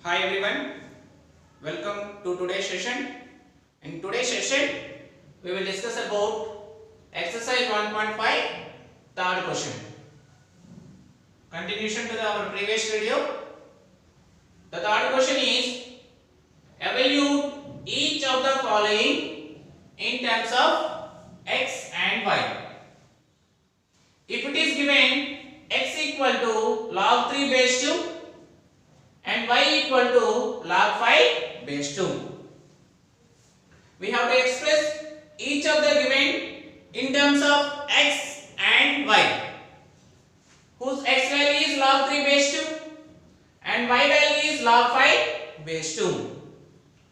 Hi everyone, welcome to today's session. In today's session, we will discuss about exercise 1.5 third question. Continuation to our previous video. The third question is evaluate each of the following in terms of x and y. If it is given x equal to log 3 base 2 and y equal to log 5 base 2. We have to express each of the given in terms of x and y, whose x value is log 3 base 2 and y value is log 5 base 2.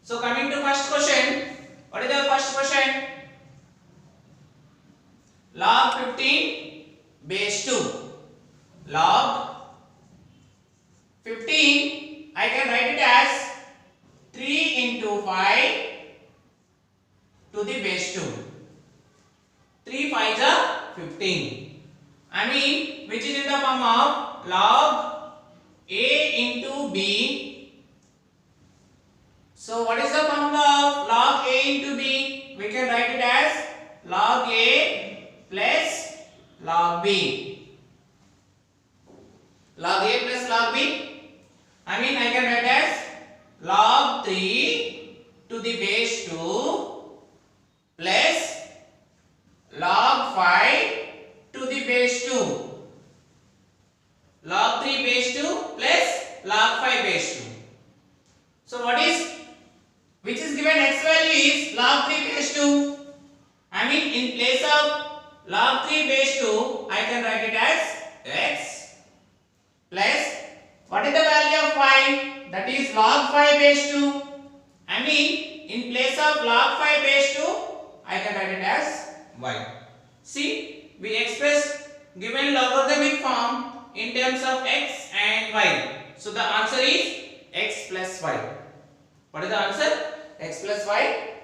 So coming to first question, what is the first question? Log 15 base 2. Log 15, I can write it as 3 into 5 to the base 2. 3 5s are 15. I mean, which is in the form of log a into b. So what is the formula of log a into b? We can write it as log a plus log b. Log a plus log b. I mean, I can write as log 3 to the base 2 plus log 5 to the base 2. Log 3 base 2 plus log 5 base 2. So what is, which is given x value is log 3 base 2. I mean, in place of log 3 base 2, I can write it as x plus, what is the value of y? That is log 5 base 2. I mean, in place of log 5 base 2, I can write it as y. See, we express given logarithmic form in terms of x and y. So the answer is x plus y. What is the answer? X plus y.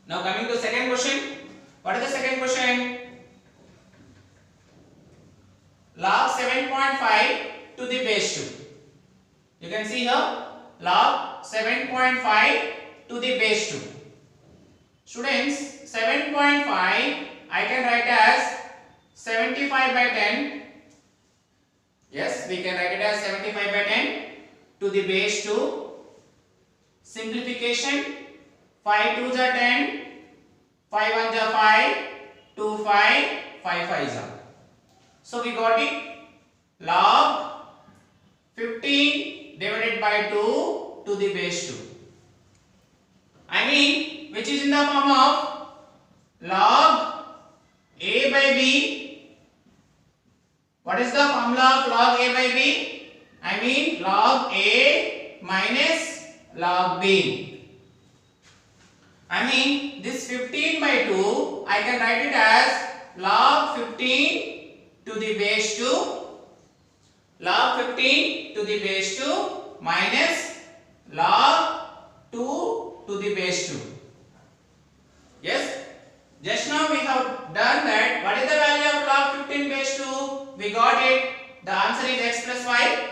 Now coming to second question. What is the second question? Log 7.5 to the base 2. You can see here log 7.5 to the base 2. Students, 7.5 I can write as 75 by 10. Yes, we can write it as 75 by 10 to the base 2. Simplification, 5 2s are 10, 5 1s are 5, 2 5, 5 5s are. So we got it log 15 divided by 2 to the base 2. I mean, which is in the form of log a by b. What is the formula of log a by b? I mean log a minus log b. I mean this 15 by 2, I can write it as log 15 to the base 2. Log 15 to the base 2 minus log 2 to the base 2. Yes, just now we have done that. What is the value of log 15 base 2? We got it. The answer is x plus y.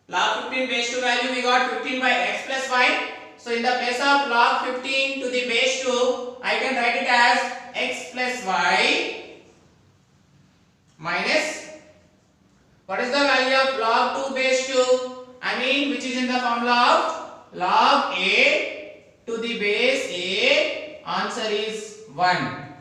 Log 15 base 2 value we got 15 by x plus y. So in the place of log 15 to the base 2, I can write it as x plus y minus, what is the value of log 2 base 2? I mean, which is in the formula of log a to the base a. Answer is 1.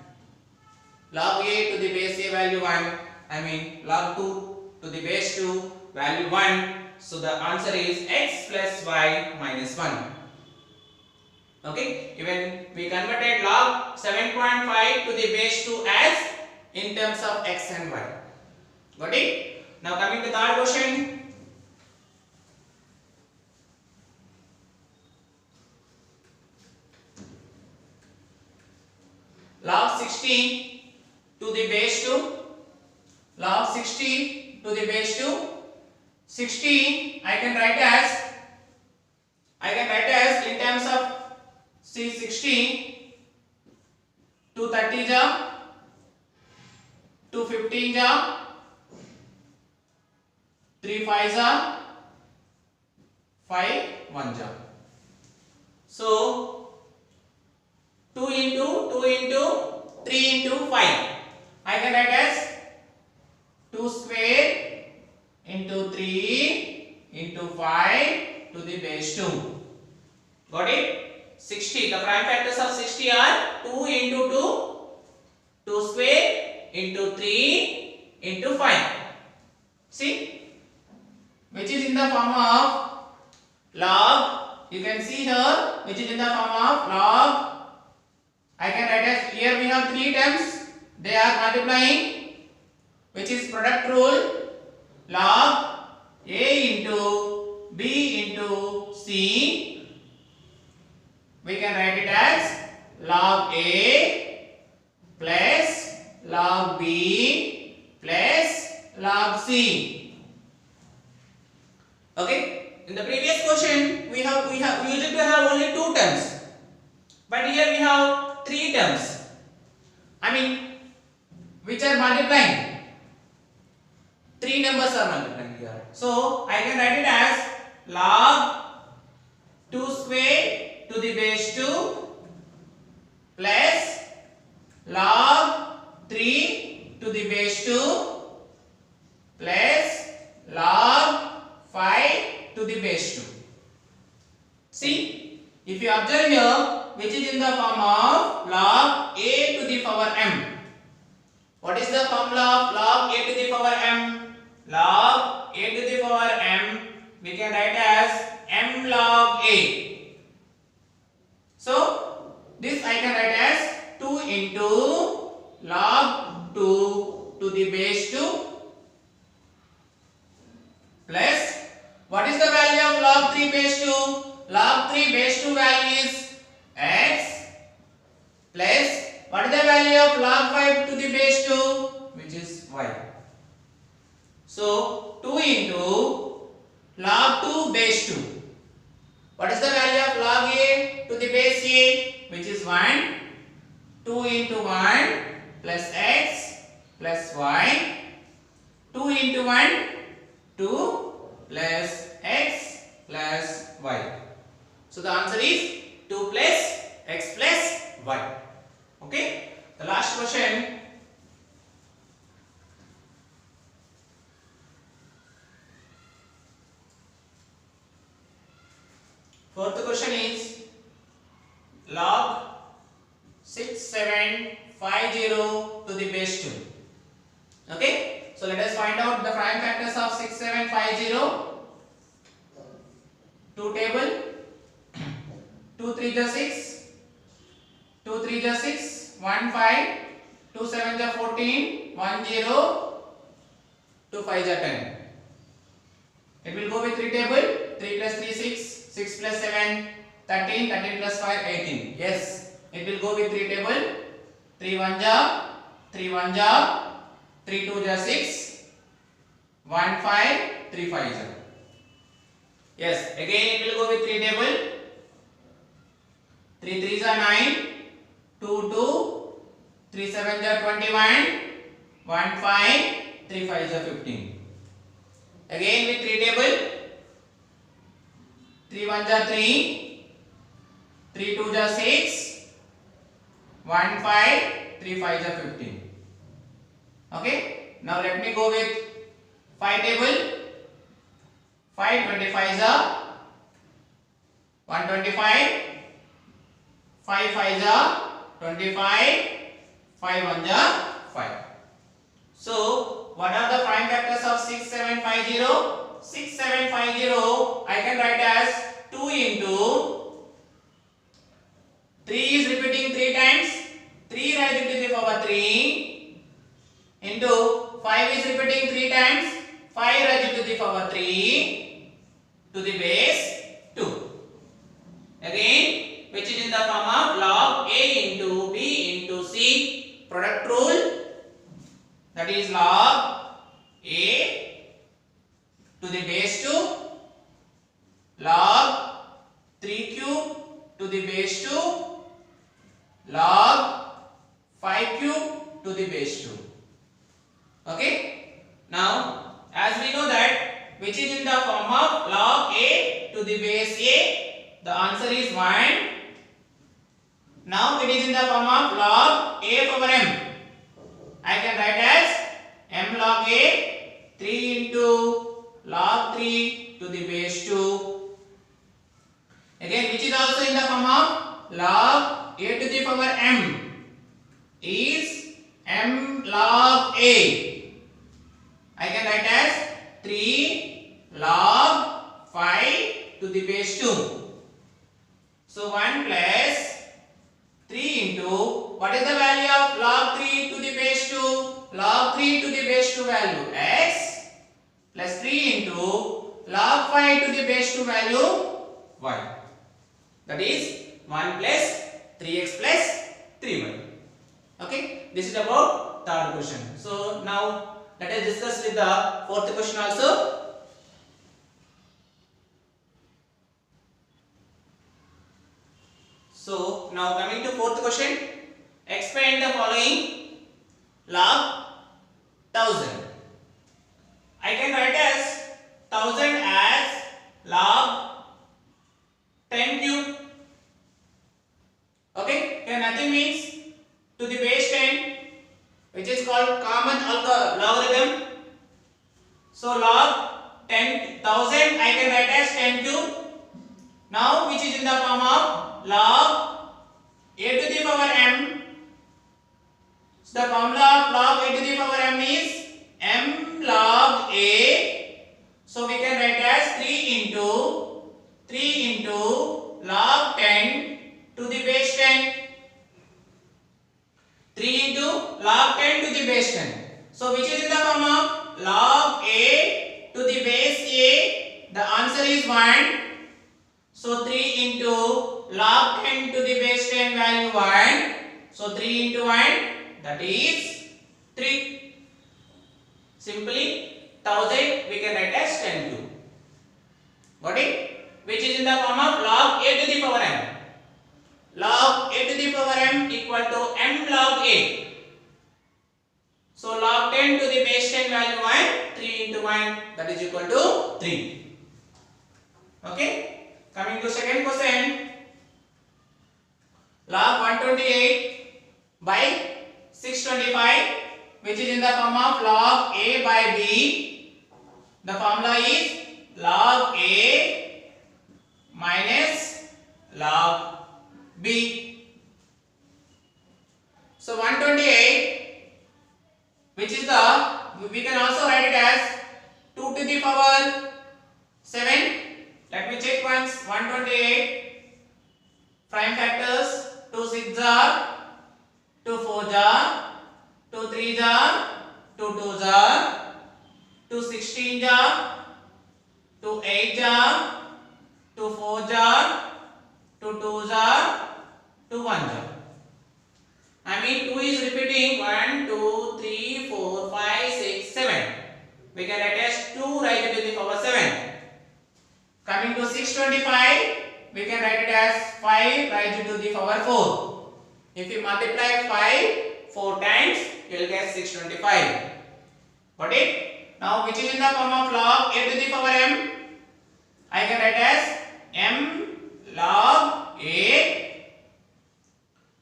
Log a to the base a value 1. I mean log 2 to the base 2 value 1. So the answer is x plus y minus 1. Okay. Even we converted log 7.5 to the base 2 as in terms of x and y. Got it? Now coming to third question. Log 16 to the base 2. Log 16 to the base 2. 16 I can write as in terms of C 16 2 30 ja, 2 15 ja, 3 5s are 5 1 ja. So 2 into 3 into 5. I can write as 2 square into 3 into 5 to the base 2. Got it? 60. The prime factors of 60 are 2 into 2, 2 square into 3 into 5. See, which is in the form of log. You can see here, which is in the form of log. I can write as, here we have 3 terms. They are multiplying, which is product rule. Log A into B into C. We can write it as log A plus log B plus log C. Okay. In the previous question, we used to have only 2 terms, but here we have 3 terms. I mean, which are multiplying. 3 numbers are multiplying here. So I can write it as log 2 square to the base 2 plus log 3 to the base 2 plus log 5 to the base 2. See, if you observe here, which is in the form of log a to the power m. What is the formula of log a to the power m? Log a to the power m we can write as m log a. So this I can write as 2 into log 2 to the base 2 plus, what is the value of log 3 base 2? Log 3 base 2 value is x plus, what is the value of log 5 to the base 2? Which is y. So 2 into log 2 base 2. What is the value of log a to the base a? Which is 1. 2 into 1 plus x plus y. 2 into 1, 2 plus x plus y. So the answer is 2 plus x plus y. Okay. The last question. Fourth question is log 6750 to the base 2. Okay. So let us find out the prime factors of 6750. 2 table. 2 3 is 6. 2 3 is 6. 1 5. 2 7 is 14. 1 0. 2 5 is 10. It will go with 3 table. 3 plus 3 6. 6 plus 7 13. 13 plus 5 18. Yes. It will go with 3 table. 3 1 ja. 3 1 ja. 3 2 ja 6. 1 5. 3 5 ja. Yes. Again it will go with 3 table. 3 3 are 9. 2 2. 3 7 are 21. 1 5. 3 5 are 15. Again with 3 table. 3 1 are 3. 3 2 are 6. 1 5. 3 5 are 15. Okay. Now let me go with 5 table. 5 25 are 125. 5 5 are 25. 5 1 are 5. So what are the prime factors of 6750? 6750 I can write as 2 into 3 is repeating 3 times. 3 raised to the power 3 into 5 is repeating 3 times. 5 raised to the power 3 to the base 2. Again, which is in the form of log a into b into c, product rule, that is log a to the base 2 log 3 cube to the base 2 log 5 cube to the base 2. Okay. Now as we know that which is in the form form of log a to the base a. The answer is 1. Now it is in the form of log a power m. I can write as m log a 3 into log 3 to the base 2. Again, which is also in the form of log a to the power m is m log a. I can write as 3 log 5 to the base 2. So 1 plus 3 into, what is the value of log 3 to the base 2? Log 3 to the base 2 value x plus 3 into log 5 to the base 2 value y. That is 1 plus 3x plus 3y. Okay, this is about third question. So now let us discuss with the fourth question also. So now coming to fourth question, explain the following log 1000. I can write as 1000 as log 10 cube. Okay, here nothing means to the base 10, which is called common logarithm. So log 10,000 I can write as 10 cube. Now which is in the form of log a to the power m. So the formula of log a to the power m is m log a. So we can write as 3 into log 10 to the base 10. 3 into log 10 to the base 10. So which is in the form of log a to the base a. The answer is 1. So 3 into log 10 to the base 10 value 1. So 3 into 1, that is 3. Simply 1000 we can write as 10 cube. Got it? Which is in the form of log a to the power m. Log a to the power m equal to m log a. So log 10 to the base 10 value 1. 3 into 1, that is equal to 3. Okay. Coming to second question, log 128 by 625, which is in the form of log a by b. The formula is log a minus log b. So 128, which is we can also write it as 2 to the power 7. Let me check once. 128 prime factors. 2 6 jar, 2 4 jar, 2 3 jar, 2 2 jar, 2 16 jar, 2 8 jar, 2 4 jar, 2 2 jar, 2 1 jar. I mean 2 is repeating 1 2 3 4 5 6 7. We can write as 2 raised to the power 7. Coming to 625, we can write it as 5 raised to the power 4. If you multiply 5 4 times, you will get 625. Got it? Now which is in the form of log a to the power m? I can write as m log a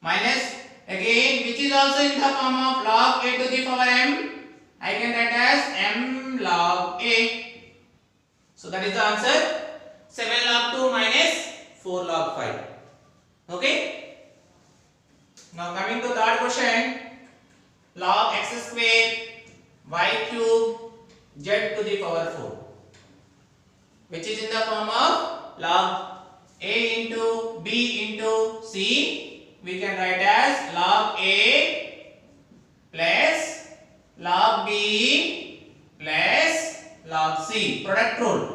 minus, again which is also in the form of log a to the power m. I can write as m log a. So that is the answer. 7 log 2 minus 4 log 5. Okay. Now coming to third question, log x square y cube z to the power 4, which is in the form of log a into b into c. We can write as log a plus log b plus log c. Product rule.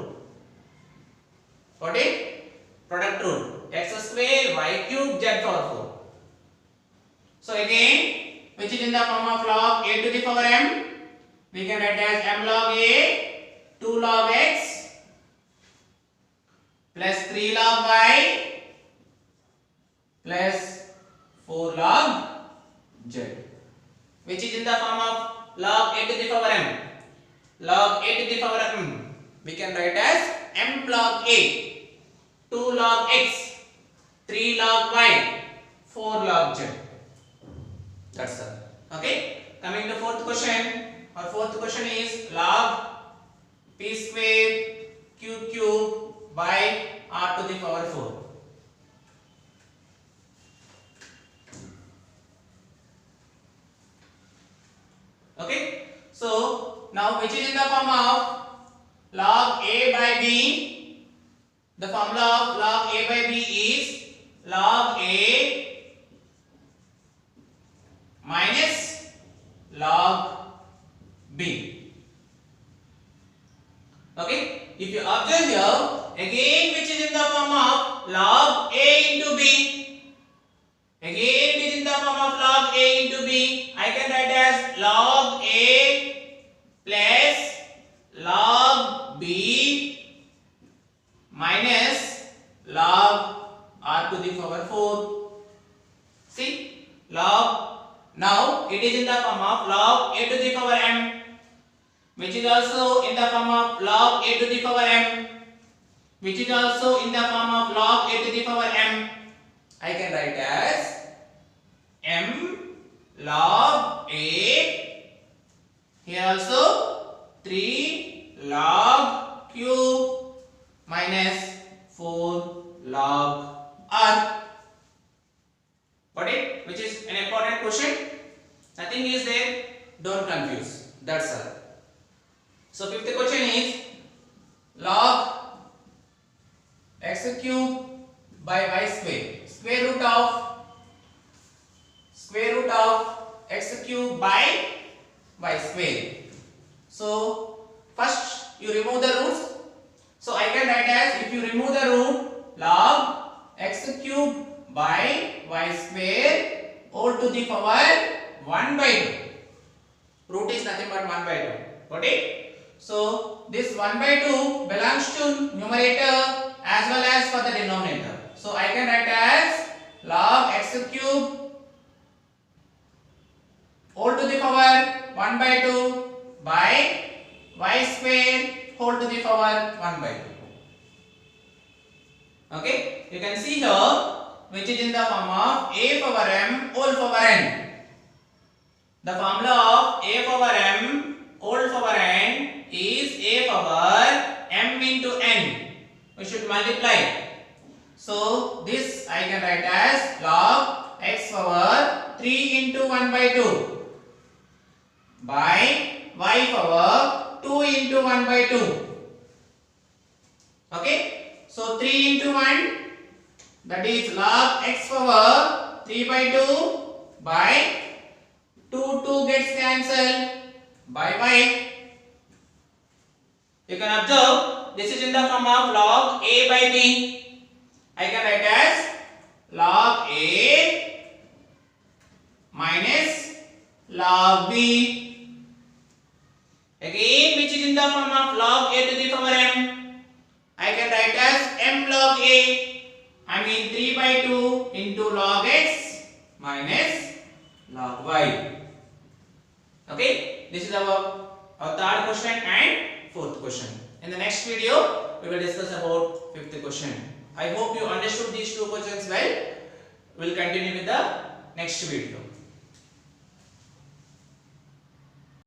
Got it? Product rule. X square y cube z power 4. So again, which is in the form of log a to the power m, we can write as m log a 2 log x plus 3 log y plus 4 log z, which is in the form of log a to the power m. Log a to the power m we can write as m log a, 2 log x, 3 log y, 4 log z. That's all. Okay. Coming to fourth question. Our fourth question is log p square q cube by r to the power 4. Okay. So now which is in the form of log a by b. The formula of log a by b is log a minus log b. Okay. If you observe here, again which is in the form of log a into b. Again it is in the form of log a into b. I can write as log a plus log b minus log r to the power 4. See, log, now it is in the form of log a to the power m, which is also in the form of log a to the power m, which is also in the form of log a to the power m. I can write as m log a, here also 3 log cube minus 4 log r. Got it? Which is an important question. Nothing is there. Don't confuse. That's all. So fifth question is log x cube by y square. Square root of x cube by y square. So first you remove the roots. So I can write as, if you remove the root, log x cube by y square all to the power 1 by 2. Root is nothing but 1 by 2. Got it? So this 1 by 2 belongs to numerator as well as for the denominator. So I can write as log x cube all to the power 1 by 2 by y square whole to the power 1 by 2. Okay, you can see here which is in the form of a power m whole power n. The formula of a power m whole power n is a power m into n. We should multiply. So this I can write as log x power 3 into 1 by 2 by y power 2 into 1 by 2. Okay. So 3 into 1, that is log x power 3 by 2 by 2 gets cancelled by y. You can observe this is in the form of log a by b. I can write as log a minus log b. Again which is in the form of log a to the power m. I can write as m log a. I mean 3 by 2 into log x minus log y. Okay, this is our third question and fourth question. In the next video, we will discuss about fifth question. I hope you understood these two questions well. We will continue with the next video.